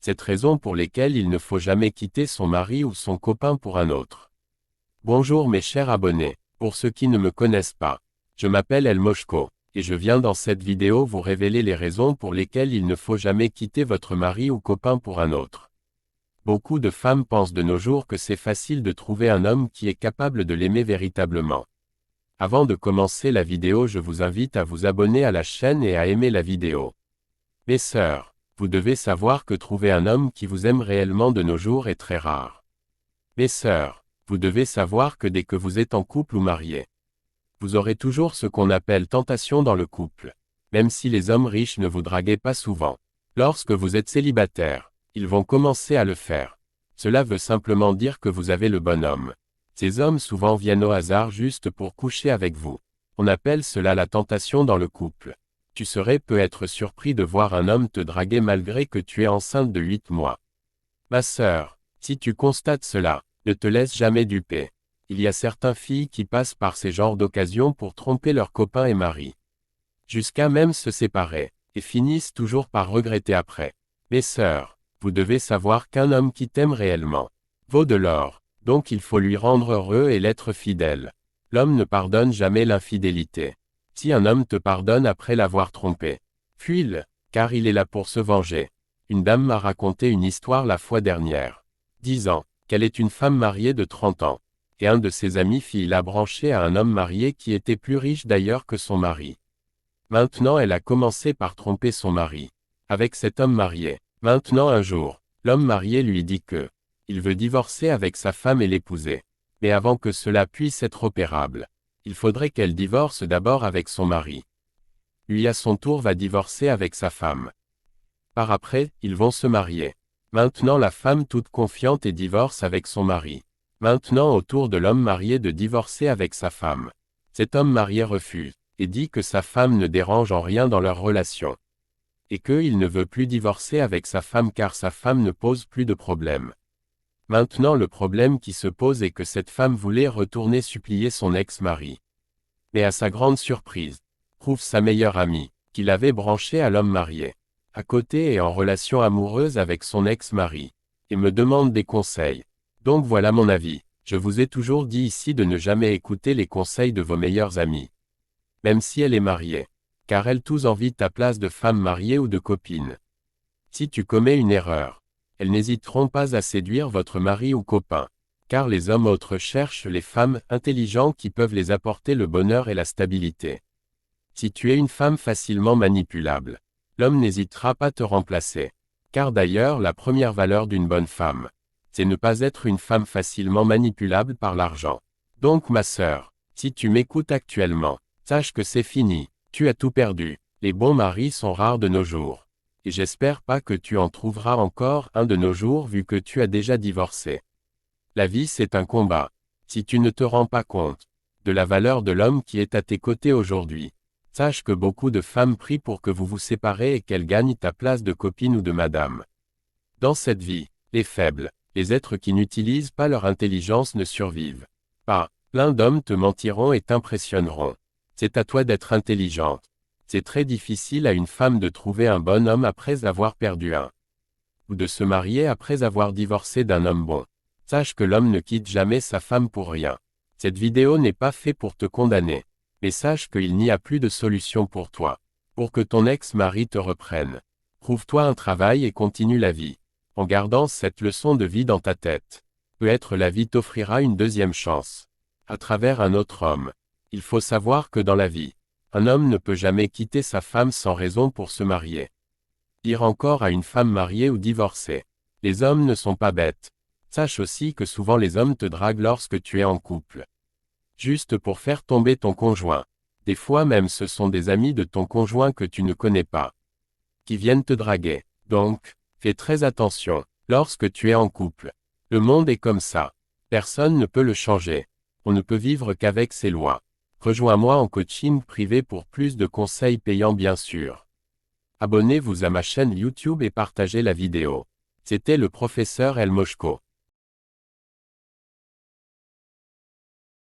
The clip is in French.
7 raisons pour lesquelles il ne faut jamais quitter son mari ou son copain pour un autre. Bonjour mes chers abonnés. Pour ceux qui ne me connaissent pas, je m'appelle El Moshko, et je viens dans cette vidéo vous révéler les raisons pour lesquelles il ne faut jamais quitter votre mari ou copain pour un autre. Beaucoup de femmes pensent de nos jours que c'est facile de trouver un homme qui est capable de l'aimer véritablement. Avant de commencer la vidéo, je vous invite à vous abonner à la chaîne et à aimer la vidéo. Mes sœurs, vous devez savoir que trouver un homme qui vous aime réellement de nos jours est très rare. Mes sœurs, vous devez savoir que dès que vous êtes en couple ou marié, vous aurez toujours ce qu'on appelle tentation dans le couple. Même si les hommes riches ne vous draguent pas souvent. Lorsque vous êtes célibataire, ils vont commencer à le faire. Cela veut simplement dire que vous avez le bon homme. Ces hommes souvent viennent au hasard juste pour coucher avec vous. On appelle cela la tentation dans le couple. Tu serais peut-être surpris de voir un homme te draguer malgré que tu es enceinte de 8 mois. Ma sœur, si tu constates cela, ne te laisse jamais duper. Il y a certaines filles qui passent par ces genres d'occasions pour tromper leurs copains et maris. Jusqu'à même se séparer, et finissent toujours par regretter après. Mes sœurs, vous devez savoir qu'un homme qui t'aime réellement vaut de l'or, donc il faut lui rendre heureux et l'être fidèle. L'homme ne pardonne jamais l'infidélité. Si un homme te pardonne après l'avoir trompé, fuis-le, car il est là pour se venger. Une dame m'a raconté une histoire la fois dernière, disant qu'elle est une femme mariée de 30 ans, et un de ses amis fit la brancher à un homme marié qui était plus riche d'ailleurs que son mari. Maintenant elle a commencé par tromper son mari avec cet homme marié. Maintenant un jour, l'homme marié lui dit que il veut divorcer avec sa femme et l'épouser. Mais avant que cela puisse être opérable, il faudrait qu'elle divorce d'abord avec son mari. Lui à son tour va divorcer avec sa femme. Par après, ils vont se marier. Maintenant la femme toute confiante et divorce avec son mari. Maintenant au tour de l'homme marié de divorcer avec sa femme. Cet homme marié refuse, et dit que sa femme ne dérange en rien dans leur relation. Et qu'il ne veut plus divorcer avec sa femme car sa femme ne pose plus de problème. Maintenant le problème qui se pose est que cette femme voulait retourner supplier son ex-mari. Mais à sa grande surprise, trouve sa meilleure amie, qu'il avait branchée à l'homme marié, à côté et en relation amoureuse avec son ex-mari, et me demande des conseils. Donc voilà mon avis, je vous ai toujours dit ici de ne jamais écouter les conseils de vos meilleures amies. Même si elle est mariée, car elles tous envient ta place de femme mariée ou de copine. Si tu commets une erreur, elles n'hésiteront pas à séduire votre mari ou copain, car les hommes autres cherchent les femmes intelligentes qui peuvent les apporter le bonheur et la stabilité. Si tu es une femme facilement manipulable, l'homme n'hésitera pas à te remplacer. Car d'ailleurs la première valeur d'une bonne femme, c'est ne pas être une femme facilement manipulable par l'argent. Donc ma sœur, si tu m'écoutes actuellement, sache que c'est fini, tu as tout perdu. Les bons maris sont rares de nos jours. Et j'espère pas que tu en trouveras encore un de nos jours vu que tu as déjà divorcé. La vie c'est un combat. Si tu ne te rends pas compte de la valeur de l'homme qui est à tes côtés aujourd'hui, sache que beaucoup de femmes prient pour que vous vous séparez et qu'elles gagnent ta place de copine ou de madame. Dans cette vie, les faibles, les êtres qui n'utilisent pas leur intelligence ne survivent pas. Plein d'hommes te mentiront et t'impressionneront. C'est à toi d'être intelligente. C'est très difficile à une femme de trouver un bon homme après avoir perdu un. Ou de se marier après avoir divorcé d'un homme bon. Sache que l'homme ne quitte jamais sa femme pour rien. Cette vidéo n'est pas faite pour te condamner. Mais sache qu'il n'y a plus de solution pour toi. Pour que ton ex-mari te reprenne. Trouve-toi un travail et continue la vie. En gardant cette leçon de vie dans ta tête. Peut-être la vie t'offrira une deuxième chance. À travers un autre homme. Il faut savoir que dans la vie, un homme ne peut jamais quitter sa femme sans raison pour se marier. Pire encore à une femme mariée ou divorcée. Les hommes ne sont pas bêtes. Sache aussi que souvent les hommes te draguent lorsque tu es en couple. Juste pour faire tomber ton conjoint. Des fois même ce sont des amis de ton conjoint que tu ne connais pas, qui viennent te draguer. Donc, fais très attention, lorsque tu es en couple. Le monde est comme ça. Personne ne peut le changer. On ne peut vivre qu'avec ses lois. Rejoins-moi en coaching privé pour plus de conseils payants bien sûr. Abonnez-vous à ma chaîne YouTube et partagez la vidéo. C'était le professeur El Moshko.